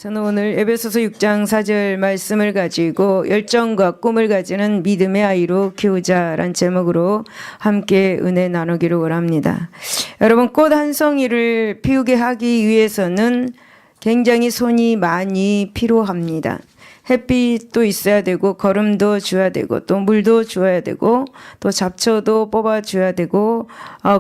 저는 오늘 에베소서 6장 4절 말씀을 가지고 열정과 꿈을 가지는 믿음의 아이로 키우자라는 제목으로 함께 은혜 나누기를 원합니다. 여러분, 꽃 한 송이를 피우게 하기 위해서는 굉장히 손이 많이 필요합니다. 햇빛도 있어야 되고 거름도 줘야 되고 또 물도 줘야 되고 또 잡초도 뽑아줘야 되고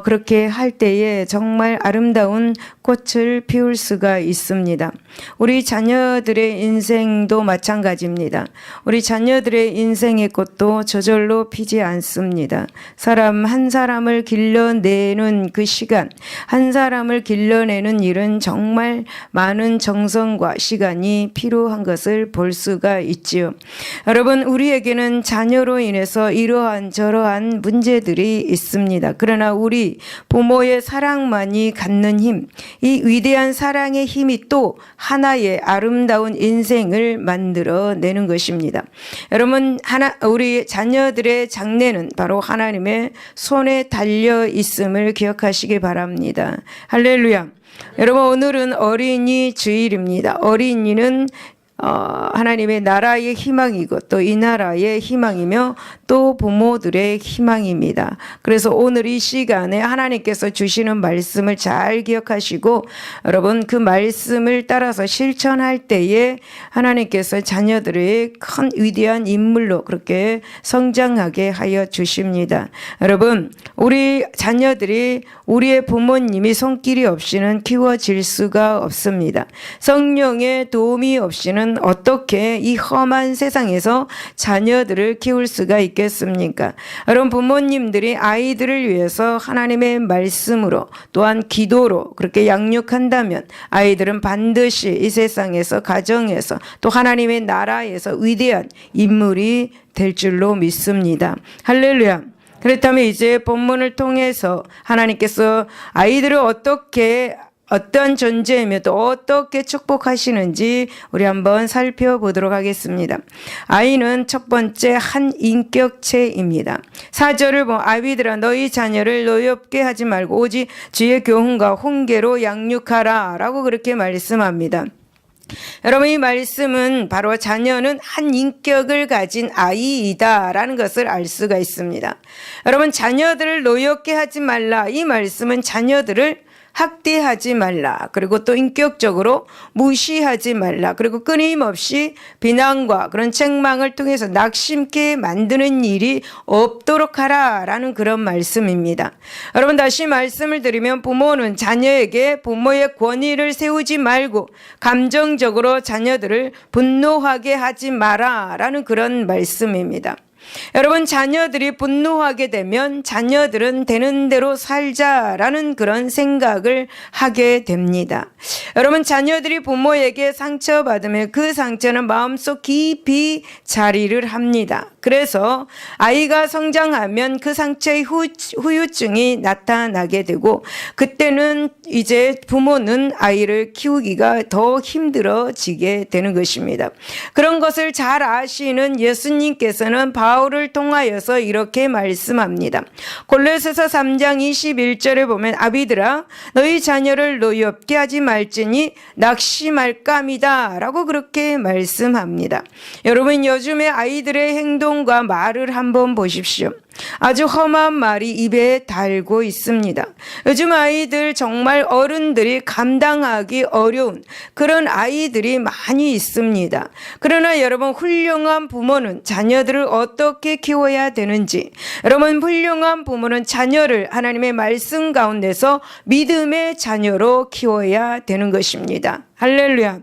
그렇게 할 때에 정말 아름다운 꽃을 피울 수가 있습니다. 우리 자녀들의 인생도 마찬가지입니다. 우리 자녀들의 인생의 꽃도 저절로 피지 않습니다. 사람 한 사람을 길러내는 그 시간, 한 사람을 길러내는 일은 정말 많은 정성과 시간이 필요한 것을 볼 수가 있지요. 여러분, 우리에게는 자녀로 인해서 이러한 저러한 문제들이 있습니다. 그러나 우리 부모의 사랑만이 갖는 힘, 이 위대한 사랑의 힘이 또 하나의 아름다운 인생을 만들어내는 것입니다. 여러분, 우리 자녀들의 장래는 바로 하나님의 손에 달려 있음을 기억하시기 바랍니다. 할렐루야. 여러분, 오늘은 어린이 주일입니다. 어린이는 하나님의 나라의 희망이고 또 이 나라의 희망이며 또 부모들의 희망입니다. 그래서 오늘 이 시간에 하나님께서 주시는 말씀을 잘 기억하시고 여러분, 그 말씀을 따라서 실천할 때에 하나님께서 자녀들의 큰 위대한 인물로 그렇게 성장하게 하여 주십니다. 여러분, 우리 자녀들이 우리의 부모님이 손길이 없이는 키워질 수가 없습니다. 성령의 도움이 없이는 어떻게 이 험한 세상에서 자녀들을 키울 수가 있겠습니까? 여러분, 부모님들이 아이들을 위해서 하나님의 말씀으로 또한 기도로 그렇게 양육한다면 아이들은 반드시 이 세상에서 가정에서 또 하나님의 나라에서 위대한 인물이 될 줄로 믿습니다. 할렐루야. 그렇다면 이제 본문을 통해서 하나님께서 아이들을 어떤 존재이며 또 어떻게 축복하시는지 우리 한번 살펴보도록 하겠습니다. 아이는 첫 번째 한 인격체입니다. 4절을 보면 아비들아 너희 자녀를 노엽게 하지 말고 오직 주의 교훈과 훈계로 양육하라 라고 그렇게 말씀합니다. 여러분, 이 말씀은 바로 자녀는 한 인격을 가진 아이이다라는 것을 알 수가 있습니다. 여러분, 자녀들을 노엽게 하지 말라, 이 말씀은 자녀들을 학대하지 말라, 그리고 또 인격적으로 무시하지 말라, 그리고 끊임없이 비난과 그런 책망을 통해서 낙심케 만드는 일이 없도록 하라라는 그런 말씀입니다. 여러분, 다시 말씀을 드리면 부모는 자녀에게 부모의 권위를 세우지 말고 감정적으로 자녀들을 분노하게 하지 마라라는 그런 말씀입니다. 여러분, 자녀들이 분노하게 되면 자녀들은 되는 대로 살자라는 그런 생각을 하게 됩니다. 여러분, 자녀들이 부모에게 상처받으면 그 상처는 마음속 깊이 자리를 합니다. 그래서 아이가 성장하면 그 상처의 후유증이 나타나게 되고 그때는 이제 부모는 아이를 키우기가 더 힘들어지게 되는 것입니다. 그런 것을 잘 아시는 예수님께서는 바울을 통하여서 이렇게 말씀합니다. 골로새서 3장 21절에 보면 아비들아 너희 자녀를 노엽게 하지 말지니 낙심할감이다 라고 그렇게 말씀합니다. 여러분, 요즘에 아이들의 행동과 말을 한번 보십시오. 아주 험한 말이 입에 달고 있습니다. 요즘 아이들 정말 어른들이 감당하기 어려운 그런 아이들이 많이 있습니다. 그러나 여러분, 훌륭한 부모는 자녀들을 어떻게 키워야 되는지, 여러분, 훌륭한 부모는 자녀를 하나님의 말씀 가운데서 믿음의 자녀로 키워야 되는 것입니다. 할렐루야.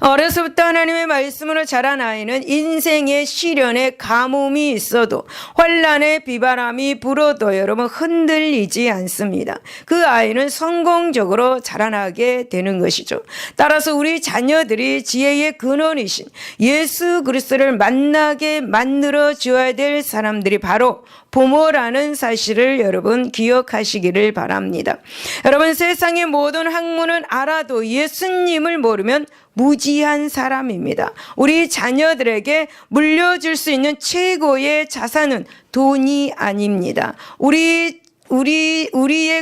어려서부터 하나님의 말씀으로 자란 아이는 인생의 시련에 가뭄이 있어도 환난의 비바람이 불어도 여러분 흔들리지 않습니다. 그 아이는 성공적으로 자라나게 되는 것이죠. 따라서 우리 자녀들이 지혜의 근원이신 예수 그리스도를 만나게 만들어 주어야 될 사람들이 바로 부모라는 사실을 여러분 기억하시기를 바랍니다. 여러분, 세상의 모든 학문은 알아도 예수님을 모르면 무지한 사람입니다. 우리 자녀들에게 물려줄 수 있는 최고의 자산은 돈이 아닙니다. 우리의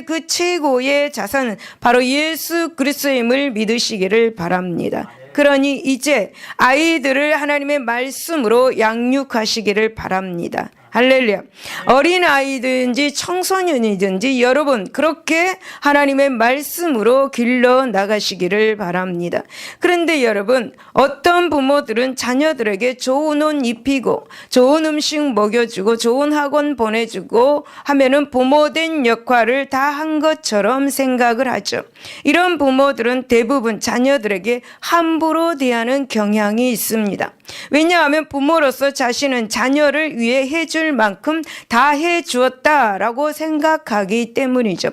그 최고의 자산은 바로 예수 그리스도임을 믿으시기를 바랍니다. 그러니 이제 아이들을 하나님의 말씀으로 양육하시기를 바랍니다. 할렐루야. 어린아이든지 청소년이든지 여러분 그렇게 하나님의 말씀으로 길러 나가시기를 바랍니다. 그런데 여러분 어떤 부모들은 자녀들에게 좋은 옷 입히고 좋은 음식 먹여주고 좋은 학원 보내주고 하면은 부모된 역할을 다 한 것처럼 생각을 하죠. 이런 부모들은 대부분 자녀들에게 함부로 대하는 경향이 있습니다. 왜냐하면 부모로서 자신은 자녀를 위해 해줄 만큼 다 해주었다라고 생각하기 때문이죠.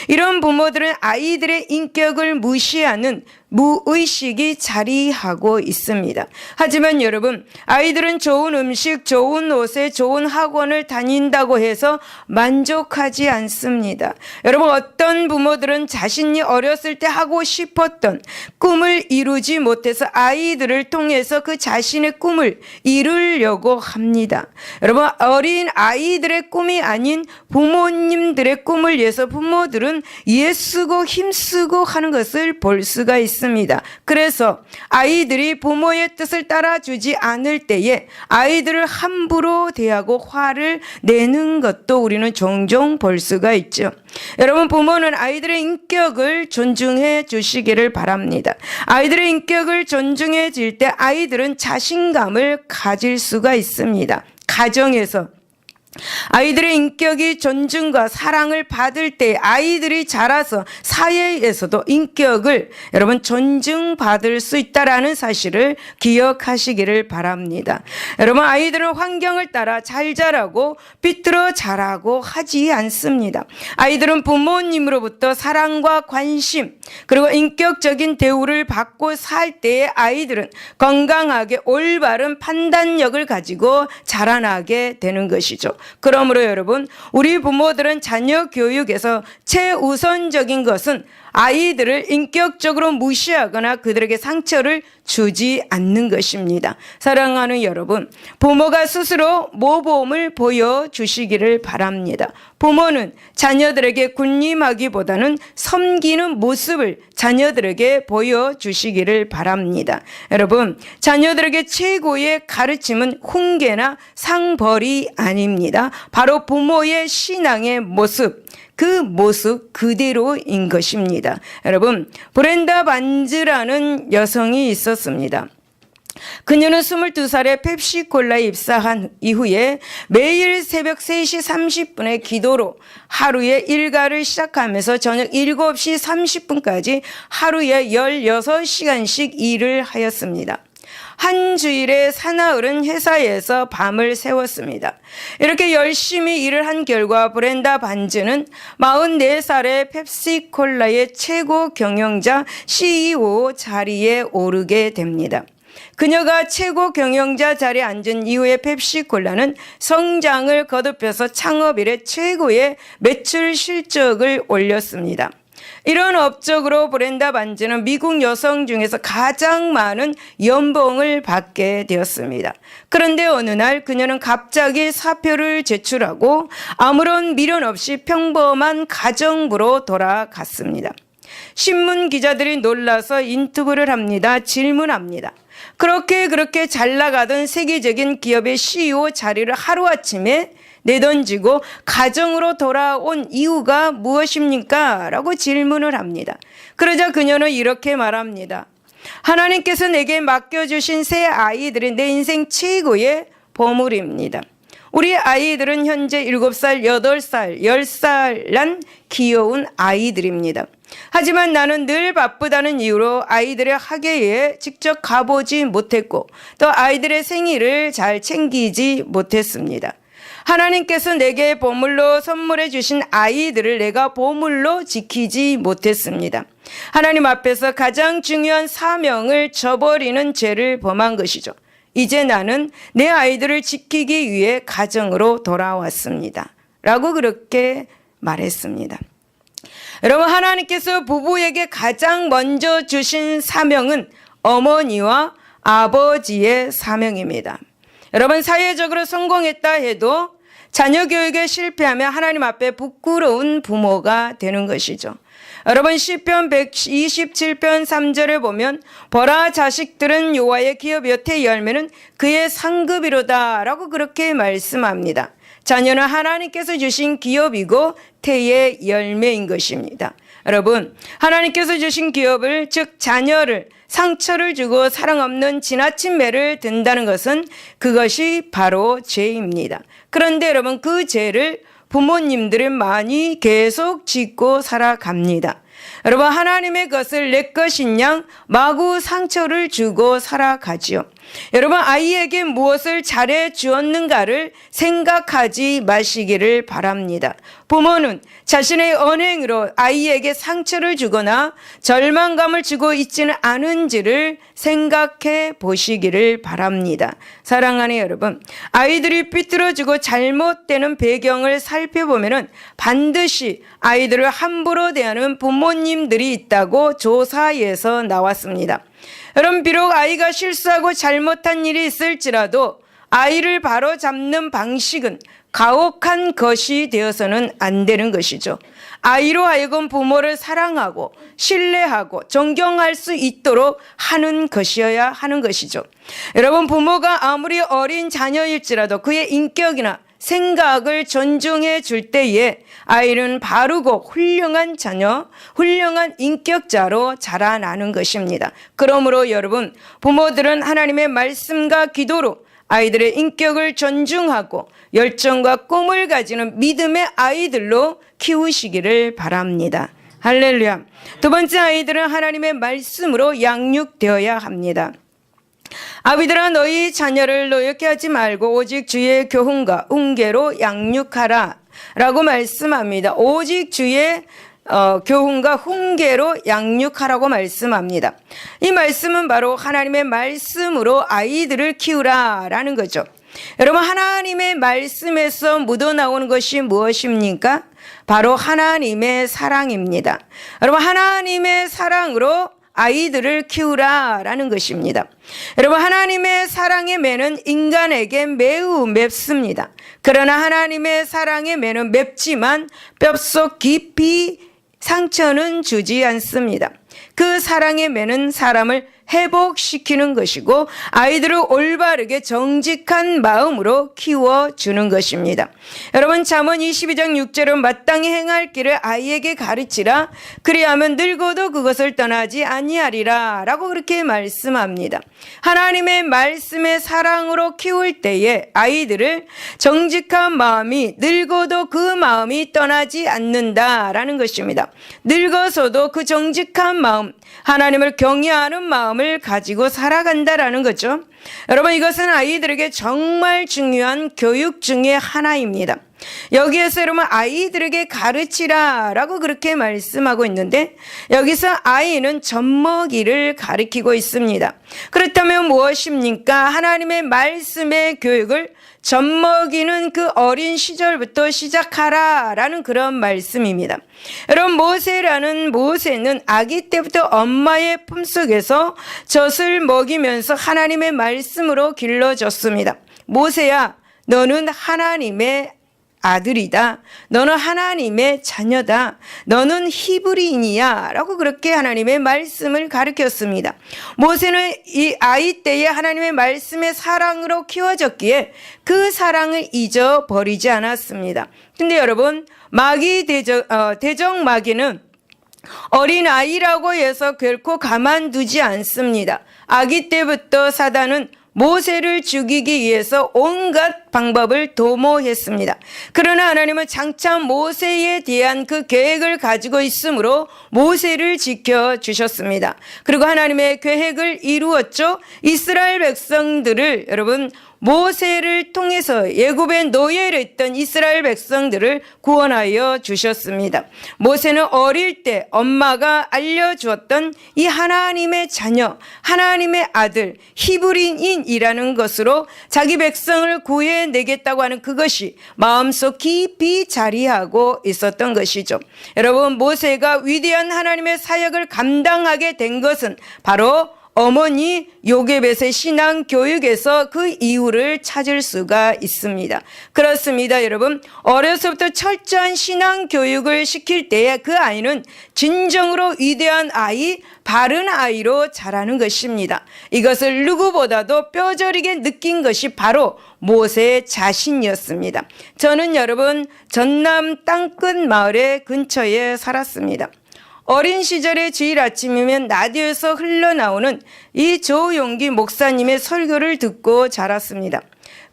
이런 부모들은 아이들의 인격을 무시하는 무의식이 자리하고 있습니다. 하지만 여러분, 아이들은 좋은 음식, 좋은 옷에 좋은 학원을 다닌다고 해서 만족하지 않습니다. 여러분, 어떤 부모들은 자신이 어렸을 때 하고 싶었던 꿈을 이루지 못해서 아이들을 통해서 그 자신의 꿈을 이루려고 합니다. 여러분, 어린 아이들의 꿈이 아닌 부모님들의 꿈을 위해서 부모들은 애쓰고 힘쓰고 하는 것을 볼 수가 있습니다. 그래서 아이들이 부모의 뜻을 따라주지 않을 때에 아이들을 함부로 대하고 화를 내는 것도 우리는 종종 볼 수가 있죠. 여러분, 부모는 아이들의 인격을 존중해 주시기를 바랍니다. 아이들의 인격을 존중해 줄 때 아이들은 자신감을 가질 수가 있습니다. 가정에서 아이들의 인격이 존중과 사랑을 받을 때 아이들이 자라서 사회에서도 인격을 여러분 존중받을 수 있다라는 사실을 기억하시기를 바랍니다. 여러분, 아이들은 환경을 따라 잘 자라고 비틀어 자라고 하지 않습니다. 아이들은 부모님으로부터 사랑과 관심 그리고 인격적인 대우를 받고 살 때에 아이들은 건강하게 올바른 판단력을 가지고 자라나게 되는 것이죠. 그러므로 여러분, 우리 부모들은 자녀 교육에서 최우선적인 것은 아이들을 인격적으로 무시하거나 그들에게 상처를 주지 않는 것입니다. 사랑하는 여러분, 부모가 스스로 모범을 보여주시기를 바랍니다. 부모는 자녀들에게 군림하기보다는 섬기는 모습을 자녀들에게 보여주시기를 바랍니다. 여러분, 자녀들에게 최고의 가르침은 훈계나 상벌이 아닙니다. 바로 부모의 신앙의 모습, 그 모습 그대로인 것입니다. 여러분, 브렌다 반즈라는 여성이 있었습니다. 그녀는 22살에 펩시콜라에 입사한 이후에 매일 새벽 3시 30분에 기도로 하루에 일과를 시작하면서 저녁 7시 30분까지 하루에 16시간씩 일을 하였습니다. 한 주일에 사나흘은 회사에서 밤을 새웠습니다. 이렇게 열심히 일을 한 결과 브렌다 반즈는 44살에 펩시콜라의 최고 경영자 CEO 자리에 오르게 됩니다. 그녀가 최고 경영자 자리에 앉은 이후에 펩시콜라는 성장을 거듭해서 창업 이래 최고의 매출 실적을 올렸습니다. 이런 업적으로 브렌다 반즈는 미국 여성 중에서 가장 많은 연봉을 받게 되었습니다. 그런데 어느 날 그녀는 갑자기 사표를 제출하고 아무런 미련 없이 평범한 가정부로 돌아갔습니다. 신문 기자들이 놀라서 인터뷰를 합니다. 질문합니다. 그렇게 잘 나가던 세계적인 기업의 CEO 자리를 하루아침에 내던지고 가정으로 돌아온 이유가 무엇입니까? 라고 질문을 합니다. 그러자 그녀는 이렇게 말합니다. 하나님께서 내게 맡겨주신 새 아이들이 내 인생 최고의 보물입니다. 우리 아이들은 현재 7살, 8살, 10살 난 귀여운 아이들입니다. 하지만 나는 늘 바쁘다는 이유로 아이들의 학예에 직접 가보지 못했고 또 아이들의 생일을 잘 챙기지 못했습니다. 하나님께서 내게 보물로 선물해 주신 아이들을 내가 보물로 지키지 못했습니다. 하나님 앞에서 가장 중요한 사명을 저버리는 죄를 범한 것이죠. 이제 나는 내 아이들을 지키기 위해 가정으로 돌아왔습니다. 라고 그렇게 말했습니다. 여러분, 하나님께서 부부에게 가장 먼저 주신 사명은 어머니와 아버지의 사명입니다. 여러분, 사회적으로 성공했다 해도 자녀 교육에 실패하면 하나님 앞에 부끄러운 부모가 되는 것이죠. 여러분 시편 127편 3절에 보면 보라 자식들은 여호와의 기업 여태 열매는 그의 상급이로다 라고 그렇게 말씀합니다. 자녀는 하나님께서 주신 기업이고 태의 열매인 것입니다. 여러분 하나님께서 주신 기업을 즉 자녀를 상처를 주고 사랑 없는 지나친 매를 든다는 것은 그것이 바로 죄입니다. 그런데 여러분 그 죄를 부모님들은 많이 계속 짓고 살아갑니다. 여러분 하나님의 것을 내 것인 양 마구 상처를 주고 살아가지요. 여러분 아이에게 무엇을 잘해 주었는가를 생각하지 마시기를 바랍니다. 부모는 자신의 언행으로 아이에게 상처를 주거나 절망감을 주고 있지는 않은지를 생각해 보시기를 바랍니다. 사랑하는 여러분, 아이들이 삐뚤어지고 잘못되는 배경을 살펴보면 반드시 아이들을 함부로 대하는 부모님들이 있다고 조사에서 나왔습니다. 여러분 비록 아이가 실수하고 잘못한 일이 있을지라도 아이를 바로 잡는 방식은 가혹한 것이 되어서는 안 되는 것이죠. 아이로 하여금 부모를 사랑하고 신뢰하고 존경할 수 있도록 하는 것이어야 하는 것이죠. 여러분 부모가 아무리 어린 자녀일지라도 그의 인격이나 생각을 존중해 줄 때에 아이는 바르고 훌륭한 자녀, 훌륭한 인격자로 자라나는 것입니다. 그러므로 여러분 부모들은 하나님의 말씀과 기도로 아이들의 인격을 존중하고 열정과 꿈을 가지는 믿음의 아이들로 키우시기를 바랍니다. 할렐루야. 두 번째 아이들은 하나님의 말씀으로 양육되어야 합니다. 아비들아 너희 자녀를 노엽게 하지 말고 오직 주의 교훈과 훈계로 양육하라 라고 말씀합니다. 오직 주의 교훈과 훈계로 양육하라고 말씀합니다. 이 말씀은 바로 하나님의 말씀으로 아이들을 키우라라는 거죠. 여러분 하나님의 말씀에서 묻어나오는 것이 무엇입니까? 바로 하나님의 사랑입니다. 여러분 하나님의 사랑으로 아이들을 키우라라는 것입니다. 여러분 하나님의 사랑의 매는 인간에게 매우 맵습니다. 그러나 하나님의 사랑의 매는 맵지만 뼛속 깊이 상처는 주지 않습니다. 그 사랑의 매는 사람을 회복시키는 것이고 아이들을 올바르게 정직한 마음으로 키워주는 것입니다. 여러분 잠언 22장 6절은 마땅히 행할 길을 아이에게 가르치라 그리하면 늙어도 그것을 떠나지 아니하리라 라고 그렇게 말씀합니다. 하나님의 말씀의 사랑으로 키울 때에 아이들을 정직한 마음이 늙어도 그 마음이 떠나지 않는다라는 것입니다. 늙어서도 그 정직한 마음 하나님을 경외하는 마음을 가지고 살아간다라는 거죠. 여러분 이것은 아이들에게 정말 중요한 교육 중에 하나입니다. 여기에서 여러분 아이들에게 가르치라라고 그렇게 말씀하고 있는데 여기서 아이는 젖먹이를 가리키고 있습니다. 그렇다면 무엇입니까? 하나님의 말씀의 교육을 젖먹이는 그 어린 시절부터 시작하라라는 그런 말씀입니다. 여러분 모세는 아기 때부터 엄마의 품속에서 젖을 먹이면서 하나님의 말씀으로 길러졌습니다. 모세야 너는 하나님의 아들이다. 너는 하나님의 자녀다. 너는 히브리인이야 라고 그렇게 하나님의 말씀을 가르쳤습니다. 모세는 이 아이 때에 하나님의 말씀의 사랑으로 키워졌기에 그 사랑을 잊어버리지 않았습니다. 근데 여러분 대적 마귀는 어린아이라고 해서 결코 가만두지 않습니다. 아기 때부터 사단은 모세를 죽이기 위해서 온갖 방법을 도모했습니다. 그러나 하나님은 장차 모세에 대한 그 계획을 가지고 있으므로 모세를 지켜주셨습니다. 그리고 하나님의 계획을 이루었죠. 이스라엘 백성들을 여러분 모세를 통해서 애굽의 노예로 있던 이스라엘 백성들을 구원하여 주셨습니다. 모세는 어릴 때 엄마가 알려주었던 이 하나님의 자녀, 하나님의 아들, 히브리인이라는 것으로 자기 백성을 구해내겠다고 하는 그것이 마음속 깊이 자리하고 있었던 것이죠. 여러분 모세가 위대한 하나님의 사역을 감당하게 된 것은 바로 어머니 요괴벳의 신앙 교육에서 그 이유를 찾을 수가 있습니다. 그렇습니다, 여러분. 어려서부터 철저한 신앙 교육을 시킬 때에 그 아이는 진정으로 위대한 아이, 바른 아이로 자라는 것입니다. 이것을 누구보다도 뼈저리게 느낀 것이 바로 모세 자신이었습니다. 저는 여러분 전남 땅끝 마을의 근처에 살았습니다. 어린 시절의 주일 아침이면 라디오에서 흘러나오는 이 조용기 목사님의 설교를 듣고 자랐습니다.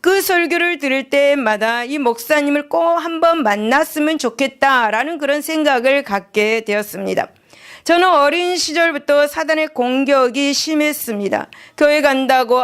그 설교를 들을 때마다 이 목사님을 꼭 한번 만났으면 좋겠다라는 그런 생각을 갖게 되었습니다. 저는 어린 시절부터 사단의 공격이 심했습니다. 교회 간다고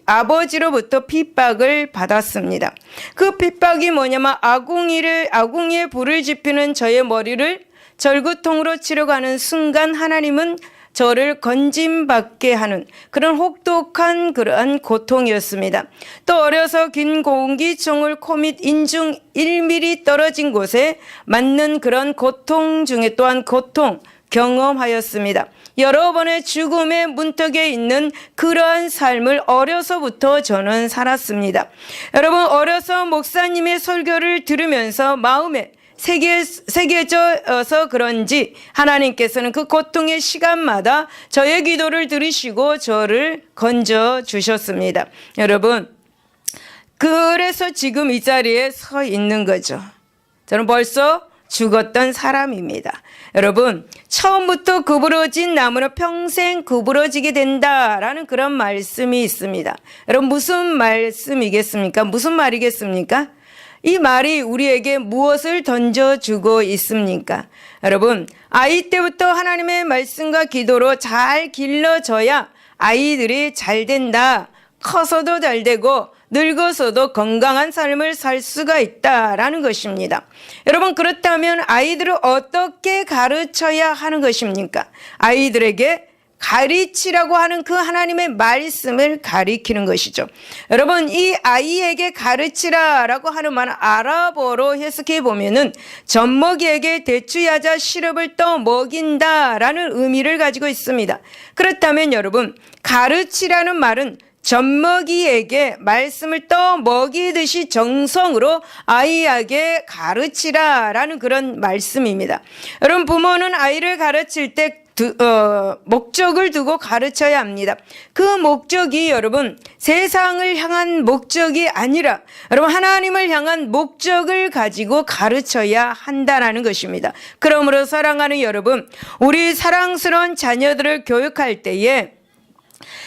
아버지로부터 핍박을 받았습니다. 그 핍박이 뭐냐면 아궁이에 불을 지피는 저의 머리를 절구통으로 치러 가는 순간 하나님은 저를 건짐받게 하는 그런 혹독한 그러한 고통이었습니다. 또 어려서 긴 공기총을 코 및 인중 1mm 떨어진 곳에 맞는 그런 고통 중에 또한 고통 경험하였습니다. 여러 번의 죽음의 문턱에 있는 그러한 삶을 어려서부터 저는 살았습니다. 여러분, 어려서 목사님의 설교를 들으면서 마음에 새겨져서 그런지 하나님께서는 그 고통의 시간마다 저의 기도를 들으시고 저를 건져 주셨습니다. 여러분, 그래서 지금 이 자리에 서 있는 거죠. 저는 벌써 죽었던 사람입니다. 여러분, 처음부터 구부러진 나무는 평생 구부러지게 된다라는 그런 말씀이 있습니다. 여러분, 무슨 말씀이겠습니까? 무슨 말이겠습니까? 이 말이 우리에게 무엇을 던져주고 있습니까? 여러분, 아이 때부터 하나님의 말씀과 기도로 잘 길러져야 아이들이 잘 된다. 커서도 잘 되고 늙어서도 건강한 삶을 살 수가 있다라는 것입니다. 여러분, 그렇다면 아이들을 어떻게 가르쳐야 하는 것입니까? 아이들에게 가르치라고 하는 그 하나님의 말씀을 가리키는 것이죠. 여러분, 이 아이에게 가르치라라고 하는 말은 아랍어로 해석해 보면은 젖먹이에게 대추야자 시럽을 떠 먹인다라는 의미를 가지고 있습니다. 그렇다면 여러분, 가르치라는 말은 젖먹이에게 말씀을 떠 먹이듯이 정성으로 아이에게 가르치라라는 그런 말씀입니다. 여러분, 부모는 아이를 가르칠 때 목적을 두고 가르쳐야 합니다. 그 목적이 여러분 세상을 향한 목적이 아니라 여러분 하나님을 향한 목적을 가지고 가르쳐야 한다는 것입니다. 그러므로 사랑하는 여러분, 우리 사랑스러운 자녀들을 교육할 때에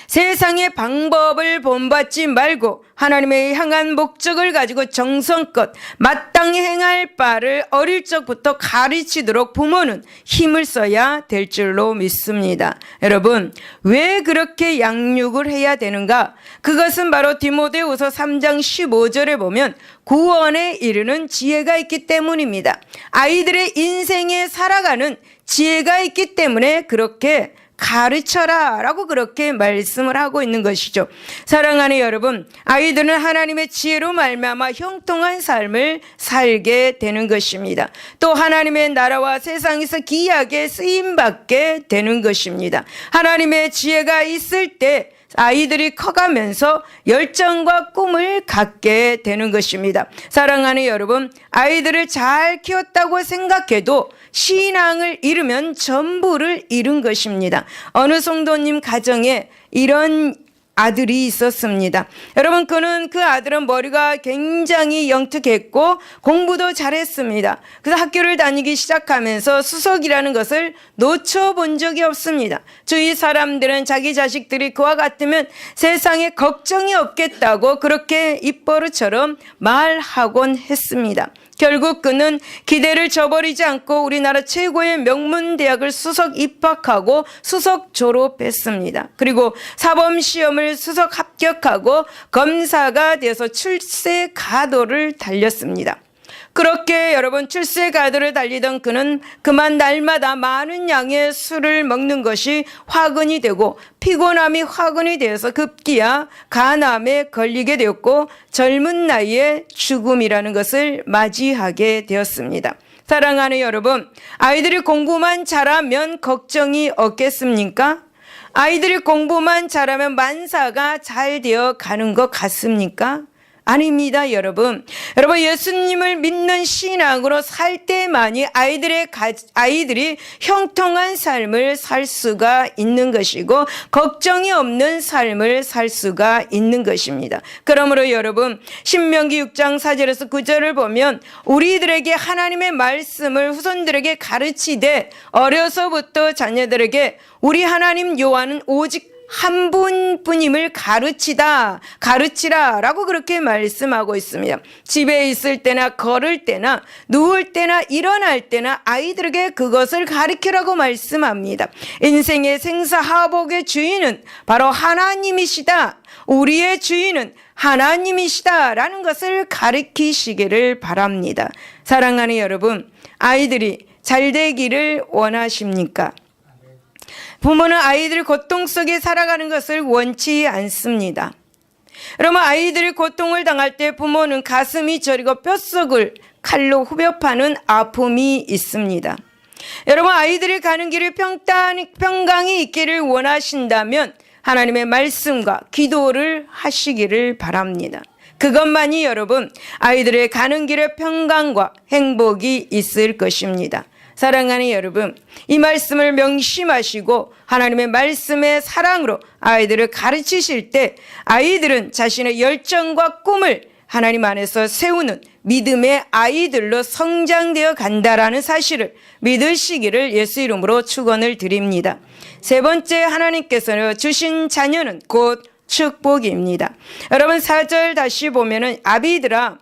세상의 방법을 본받지 말고 하나님의 향한 목적을 가지고 정성껏 마땅히 행할 바를 어릴 적부터 가르치도록 부모는 힘을 써야 될 줄로 믿습니다. 여러분, 왜 그렇게 양육을 해야 되는가? 그것은 바로 디모데후서 3장 15절에 보면 구원에 이르는 지혜가 있기 때문입니다. 아이들의 인생에 살아가는 지혜가 있기 때문에 그렇게 가르쳐라 라고 그렇게 말씀을 하고 있는 것이죠. 사랑하는 여러분, 아이들은 하나님의 지혜로 말미암아 형통한 삶을 살게 되는 것입니다. 또 하나님의 나라와 세상에서 귀하게 쓰임받게 되는 것입니다. 하나님의 지혜가 있을 때 아이들이 커가면서 열정과 꿈을 갖게 되는 것입니다. 사랑하는 여러분, 아이들을 잘 키웠다고 생각해도 신앙을 잃으면 전부를 잃은 것입니다. 어느 성도님 가정에 이런 아들이 있었습니다. 여러분, 그 아들은 머리가 굉장히 영특했고 공부도 잘했습니다. 그래서 학교를 다니기 시작하면서 수석이라는 것을 놓쳐본 적이 없습니다. 주위 사람들은 자기 자식들이 그와 같으면 세상에 걱정이 없겠다고 그렇게 입버릇처럼 말하곤 했습니다. 결국 그는 기대를 저버리지 않고 우리나라 최고의 명문대학을 수석 입학하고 수석 졸업했습니다. 그리고 사범시험을 수석 합격하고 검사가 되어서 출세 가도를 달렸습니다. 그렇게 여러분 출세 가도를 달리던 그는 그만 날마다 많은 양의 술을 먹는 것이 화근이 되고 피곤함이 화근이 되어서 급기야 간암에 걸리게 되었고 젊은 나이에 죽음이라는 것을 맞이하게 되었습니다. 사랑하는 여러분, 아이들이 공부만 잘하면 걱정이 없겠습니까? 아이들이 공부만 잘하면 만사가 잘 되어 가는 것 같습니까? 아닙니다, 여러분. 여러분, 예수님을 믿는 신앙으로 살 때만이 아이들이 형통한 삶을 살 수가 있는 것이고, 걱정이 없는 삶을 살 수가 있는 것입니다. 그러므로 여러분, 신명기 6장 4절에서 9절을 보면 우리들에게 하나님의 말씀을 후손들에게 가르치되 어려서부터 자녀들에게 우리 하나님 여호와는 오직 한 분뿐임을 가르치라 라고 그렇게 말씀하고 있습니다. 집에 있을 때나 걸을 때나 누울 때나 일어날 때나 아이들에게 그것을 가르치라고 말씀합니다. 인생의 생사하복의 주인은 바로 하나님이시다. 우리의 주인은 하나님이시다 라는 것을 가르치시기를 바랍니다. 사랑하는 여러분, 아이들이 잘 되기를 원하십니까? 부모는 아이들이 고통 속에 살아가는 것을 원치 않습니다. 여러분, 아이들이 고통을 당할 때 부모는 가슴이 저리고 뼛속을 칼로 후벼 파는 아픔이 있습니다. 여러분, 아이들이 가는 길이 평강이 있기를 원하신다면 하나님의 말씀과 기도를 하시기를 바랍니다. 그것만이 여러분, 아이들의 가는 길에 평강과 행복이 있을 것입니다. 사랑하는 여러분, 이 말씀을 명심하시고 하나님의 말씀의 사랑으로 아이들을 가르치실 때 아이들은 자신의 열정과 꿈을 하나님 안에서 세우는 믿음의 아이들로 성장되어 간다라는 사실을 믿으시기를 예수 이름으로 축원을 드립니다. 세 번째, 하나님께서 주신 자녀는 곧 축복입니다. 여러분, 4절 다시 보면은 아비들아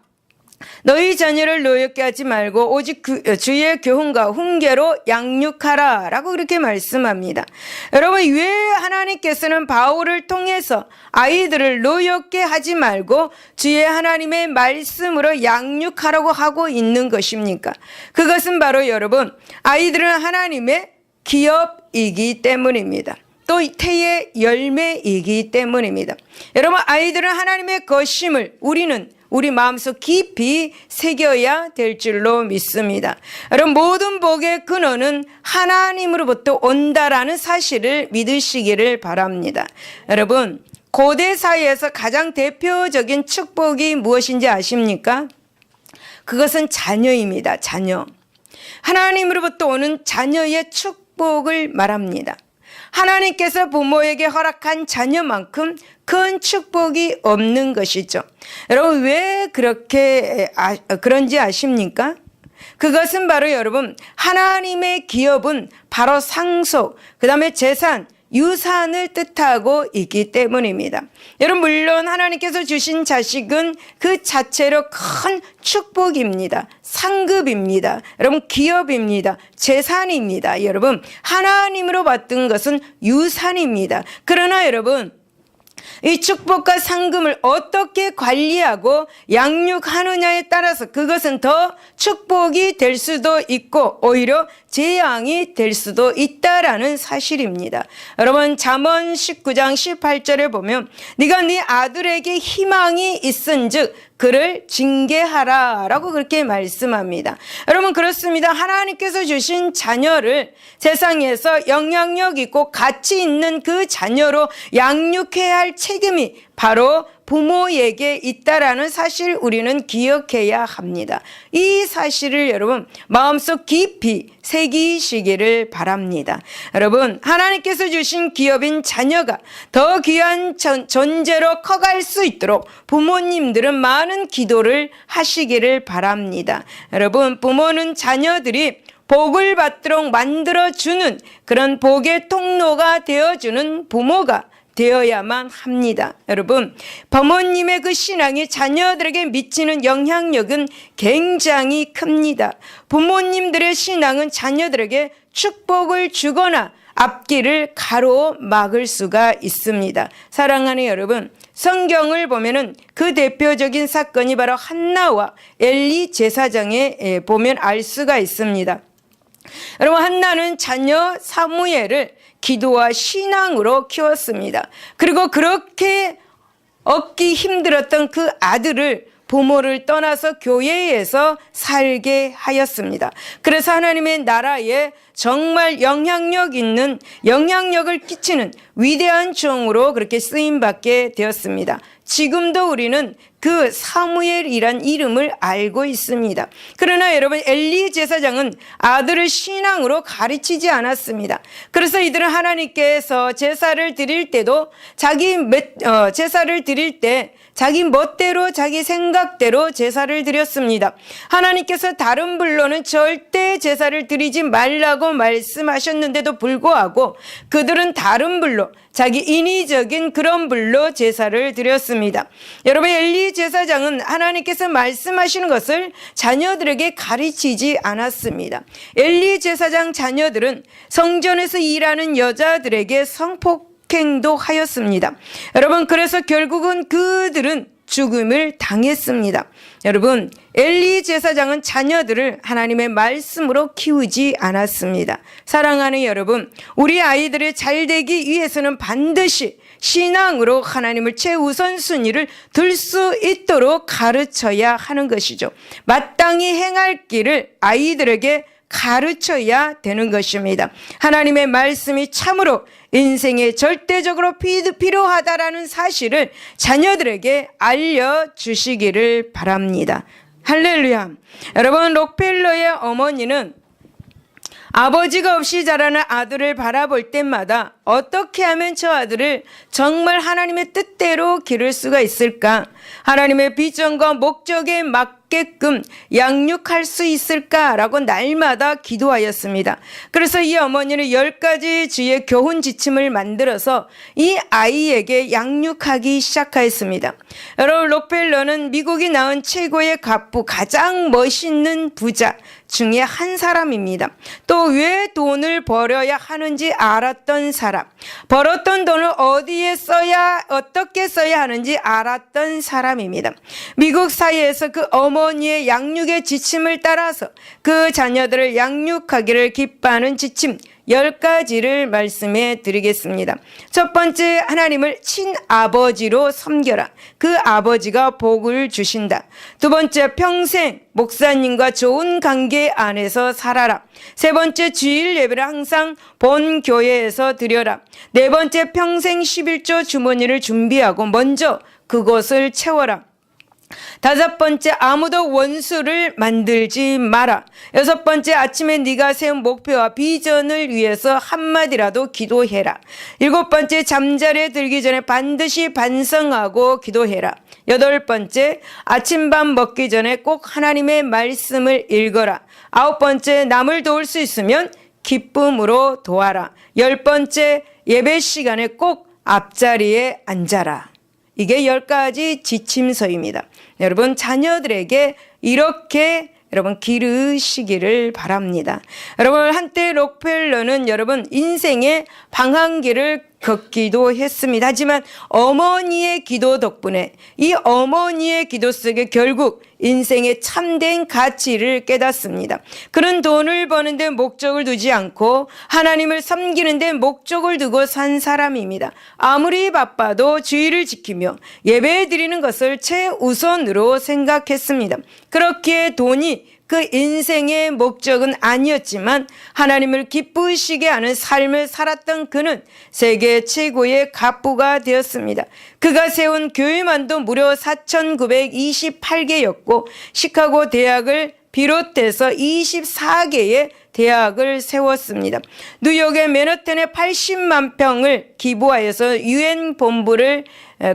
너희 자녀를 노엽게 하지 말고 오직 주의 교훈과 훈계로 양육하라 라고 그렇게 말씀합니다. 여러분, 왜 하나님께서는 바울을 통해서 아이들을 노엽게 하지 말고 주의 하나님의 말씀으로 양육하라고 하고 있는 것입니까? 그것은 바로 여러분, 아이들은 하나님의 기업이기 때문입니다. 또 태의 열매이기 때문입니다. 여러분, 아이들은 하나님의 것임을 우리는 우리 마음속 깊이 새겨야 될 줄로 믿습니다. 여러분, 모든 복의 근원은 하나님으로부터 온다라는 사실을 믿으시기를 바랍니다. 여러분, 고대 사회에서 가장 대표적인 축복이 무엇인지 아십니까? 그것은 자녀입니다. 자녀. 하나님으로부터 오는 자녀의 축복을 말합니다. 하나님께서 부모에게 허락한 자녀만큼 큰 축복이 없는 것이죠. 여러분, 왜 그런지 아십니까? 그것은 바로 여러분, 하나님의 기업은 바로 상속, 그 다음에 재산, 유산을 뜻하고 있기 때문입니다. 여러분, 물론 하나님께서 주신 자식은 그 자체로 큰 축복입니다. 상급입니다. 여러분, 기업입니다. 재산입니다. 여러분, 하나님으로 받은 것은 유산입니다. 그러나 여러분, 이 축복과 상금을 어떻게 관리하고 양육하느냐에 따라서 그것은 더 축복이 될 수도 있고 오히려 재앙이 될 수도 있다라는 사실입니다. 여러분, 잠언 19장 18절에 보면 네가 네 아들에게 희망이 있은즉 그를 징계하라 라고 그렇게 말씀합니다. 여러분, 그렇습니다. 하나님께서 주신 자녀를 세상에서 영향력 있고 가치 있는 그 자녀로 양육해야 할 책임이 바로 부모에게 있다라는 사실 우리는 기억해야 합니다. 이 사실을 여러분 마음속 깊이 새기시기를 바랍니다. 여러분, 하나님께서 주신 기업인 자녀가 더 귀한 존재로 커갈 수 있도록 부모님들은 많은 기도를 하시기를 바랍니다. 여러분, 부모는 자녀들이 복을 받도록 만들어주는 그런 복의 통로가 되어주는 부모가 되어야만 합니다. 여러분, 부모님의 그 신앙이 자녀들에게 미치는 영향력은 굉장히 큽니다. 부모님들의 신앙은 자녀들에게 축복을 주거나 앞길을 가로막을 수가 있습니다. 사랑하는 여러분, 성경을 보면은 그 대표적인 사건이 바로 한나와 엘리 제사장에 보면 알 수가 있습니다. 여러분, 한나는 자녀 사무엘을 기도와 신앙으로 키웠습니다. 그리고 그렇게 얻기 힘들었던 그 아들을 부모를 떠나서 교회에서 살게 하였습니다. 그래서 하나님의 나라에 정말 영향력을 끼치는 위대한 종으로 그렇게 쓰임받게 되었습니다. 지금도 우리는 그 사무엘이란 이름을 알고 있습니다. 그러나 여러분, 엘리 제사장은 아들을 신앙으로 가르치지 않았습니다. 그래서 이들은 하나님께서 제사를 드릴 때도 제사를 드릴 때 자기 멋대로 자기 생각대로 제사를 드렸습니다. 하나님께서 다른 불로는 절대 제사를 드리지 말라고 말씀하셨는데도 불구하고 그들은 다른 불로, 자기 인위적인 그런 불로 제사를 드렸습니다. 여러분, 엘리 제사장은 하나님께서 말씀하시는 것을 자녀들에게 가르치지 않았습니다. 엘리 제사장 자녀들은 성전에서 일하는 여자들에게 성폭행도 하였습니다. 여러분, 그래서 결국은 그들은 죽음을 당했습니다. 여러분, 엘리 제사장은 자녀들을 하나님의 말씀으로 키우지 않았습니다. 사랑하는 여러분, 우리 아이들이 잘 되기 위해서는 반드시 신앙으로 하나님을 최우선순위를 둘 수 있도록 가르쳐야 하는 것이죠. 마땅히 행할 길을 아이들에게 가르쳐야 되는 것입니다. 하나님의 말씀이 참으로 인생에 절대적으로 필요하다라는 사실을 자녀들에게 알려주시기를 바랍니다. 할렐루야. 여러분, 록펠러의 어머니는 아버지가 없이 자라는 아들을 바라볼 때마다 어떻게 하면 저 아들을 정말 하나님의 뜻대로 기를 수가 있을까? 하나님의 비전과 목적에 맞게끔 양육할 수 있을까라고 날마다 기도하였습니다. 그래서 이 어머니는 10가지 주의 교훈 지침을 만들어서 이 아이에게 양육하기 시작하였습니다. 여러분, 록펠러는 미국이 낳은 최고의 갑부, 가장 멋있는 부자 중에 한 사람입니다. 또 왜 돈을 벌어야 하는지 알았던 사람, 벌었던 돈을 어디에 써야, 어떻게 써야 하는지 알았던 사람입니다. 미국 사회에서 그 어머니의 양육의 지침을 따라서 그 자녀들을 양육하기를 기뻐하는 지침 10가지를 말씀해 드리겠습니다. 첫 번째, 하나님을 친아버지로 섬겨라. 그 아버지가 복을 주신다. 두 번째, 평생 목사님과 좋은 관계 안에서 살아라. 세 번째, 주일 예배를 항상 본 교회에서 드려라. 네 번째, 평생 11조 주머니를 준비하고 먼저 그것을 채워라. 다섯 번째, 아무도 원수를 만들지 마라. 여섯 번째, 아침에 네가 세운 목표와 비전을 위해서 한마디라도 기도해라. 일곱 번째, 잠자리에 들기 전에 반드시 반성하고 기도해라. 여덟 번째, 아침밥 먹기 전에 꼭 하나님의 말씀을 읽어라. 아홉 번째, 남을 도울 수 있으면 기쁨으로 도와라. 열 번째, 예배 시간에 꼭 앞자리에 앉아라. 이게 10가지 지침서입니다. 여러분, 자녀들에게 이렇게 여러분 기르시기를 바랍니다. 여러분, 한때 록펠러는 여러분 인생의 방황기를 걷기도 했습니다. 하지만 어머니의 기도 덕분에, 이 어머니의 기도 속에 결국 인생의 참된 가치를 깨닫습니다. 그런 돈을 버는 데 목적을 두지 않고 하나님을 섬기는 데 목적을 두고 산 사람입니다. 아무리 바빠도 주의를 지키며 예배 드리는 것을 최우선으로 생각했습니다. 그렇기에 돈이 그 인생의 목적은 아니었지만 하나님을 기쁘시게 하는 삶을 살았던 그는 세계 최고의 갑부가 되었습니다. 그가 세운 교회만도 무려 4,928개였고 시카고 대학을 비롯해서 24개의 대학을 세웠습니다. 뉴욕의 맨하탄에 80만 평을 기부하여서 유엔 본부를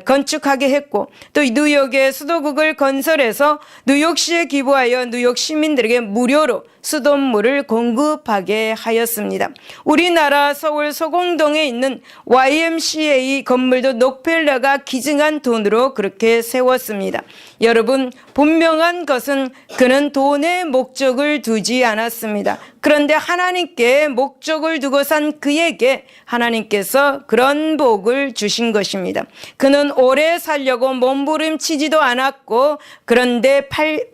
건축하게 했고, 또 뉴욕의 수도국을 건설해서 뉴욕시에 기부하여 뉴욕 시민들에게 무료로 수돗물을 공급하게 하였습니다. 우리나라 서울 소공동에 있는 YMCA 건물도 록펠러가 기증한 돈으로 그렇게 세웠습니다. 여러분, 분명한 것은 그는 돈에 목적을 두지 않았습니다. 그런데 하나님께 목적을 두고 산 그에게 하나님께서 그런 복을 주신 것입니다. 그는 오래 살려고 몸부림치지도 않았고, 그런데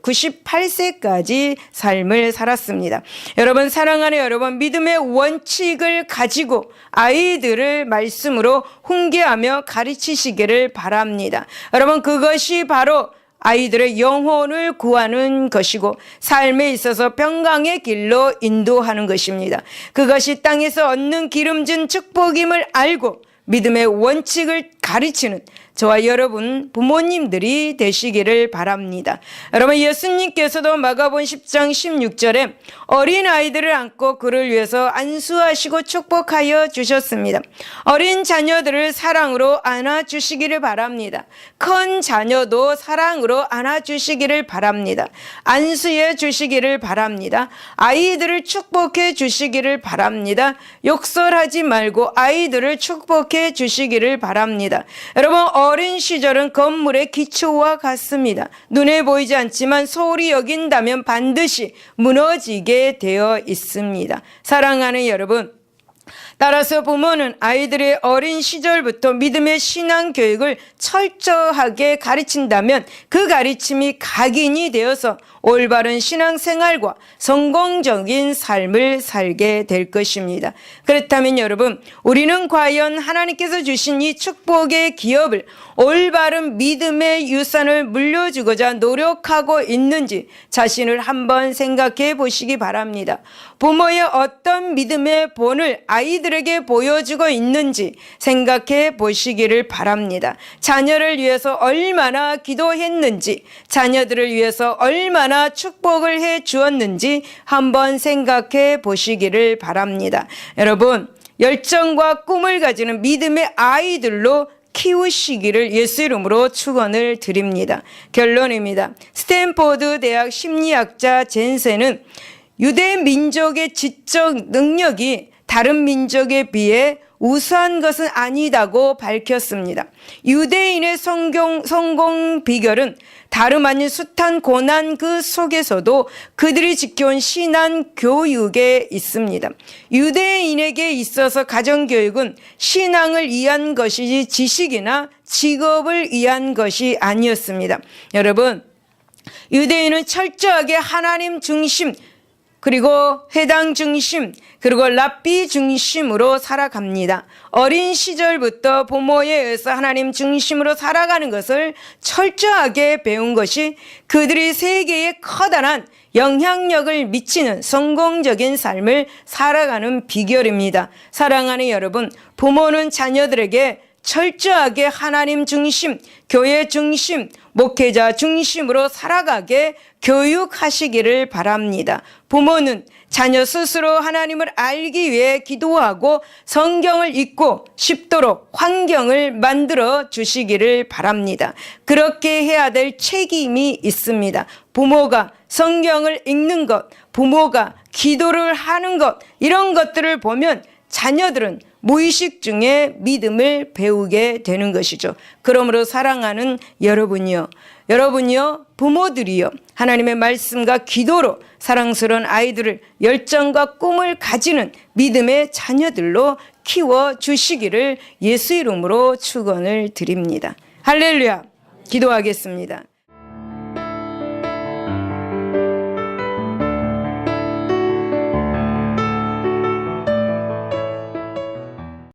98세까지 삶을 살았습니다. 여러분, 사랑하는 여러분, 믿음의 원칙을 가지고 아이들을 말씀으로 훈계하며 가르치시기를 바랍니다. 여러분, 그것이 바로 아이들의 영혼을 구하는 것이고 삶에 있어서 평강의 길로 인도하는 것입니다. 그것이 땅에서 얻는 기름진 축복임을 알고 믿음의 원칙을 가르치는 저와 여러분 부모님들이 되시기를 바랍니다. 여러분, 예수님께서도 마가복음 10장 16절에 어린아이들을 안고 그를 위해서 안수하시고 축복하여 주셨습니다. 어린 자녀들을 사랑으로 안아주시기를 바랍니다. 큰 자녀도 사랑으로 안아주시기를 바랍니다. 안수해 주시기를 바랍니다. 아이들을 축복해 주시기를 바랍니다. 욕설하지 말고 아이들을 축복해 주시기를 바랍니다. 여러분, 어린 시절은 건물의 기초와 같습니다. 눈에 보이지 않지만 소홀히 여긴다면 반드시 무너지게 되어 있습니다. 사랑하는 여러분, 따라서 부모는 아이들의 어린 시절부터 믿음의 신앙 교육을 철저하게 가르친다면 그 가르침이 각인이 되어서 올바른 신앙생활과 성공적인 삶을 살게 될 것입니다. 그렇다면 여러분, 우리는 과연 하나님께서 주신 이 축복의 기업을 올바른 믿음의 유산을 물려주고자 노력하고 있는지 자신을 한번 생각해 보시기 바랍니다. 부모의 어떤 믿음의 본을 아이들에게 보여주고 있는지 생각해 보시기를 바랍니다. 자녀를 위해서 얼마나 기도했는지, 자녀들을 위해서 얼마나 축복을 해 주었는지 한번 생각해 보시기를 바랍니다. 여러분, 열정과 꿈을 가지는 믿음의 아이들로 키우시기를 예수 이름으로 축원을 드립니다. 결론입니다. 스탠포드 대학 심리학자 젠센은 유대 민족의 지적 능력이 다른 민족에 비해 우수한 것은 아니다고 밝혔습니다. 유대인의 성공 비결은 다름 아닌 숱한 고난 그 속에서도 그들이 지켜온 신앙 교육에 있습니다. 유대인에게 있어서 가정교육은 신앙을 위한 것이지 지식이나 직업을 위한 것이 아니었습니다. 여러분, 유대인은 철저하게 하나님 중심, 그리고 회당 중심, 그리고 랍비 중심으로 살아갑니다. 어린 시절부터 부모에 의해서 하나님 중심으로 살아가는 것을 철저하게 배운 것이 그들이 세계에 커다란 영향력을 미치는 성공적인 삶을 살아가는 비결입니다. 사랑하는 여러분, 부모는 자녀들에게 철저하게 하나님 중심, 교회 중심, 목회자 중심으로 살아가게 교육하시기를 바랍니다. 부모는 자녀 스스로 하나님을 알기 위해 기도하고 성경을 읽고 싶도록 환경을 만들어 주시기를 바랍니다. 그렇게 해야 될 책임이 있습니다. 부모가 성경을 읽는 것, 부모가 기도를 하는 것, 이런 것들을 보면 자녀들은 무의식 중에 믿음을 배우게 되는 것이죠. 그러므로 사랑하는 여러분이요, 부모들이요, 하나님의 말씀과 기도로 사랑스러운 아이들을 열정과 꿈을 가지는 믿음의 자녀들로 키워주시기를 예수 이름으로 축원을 드립니다. 할렐루야. 기도하겠습니다.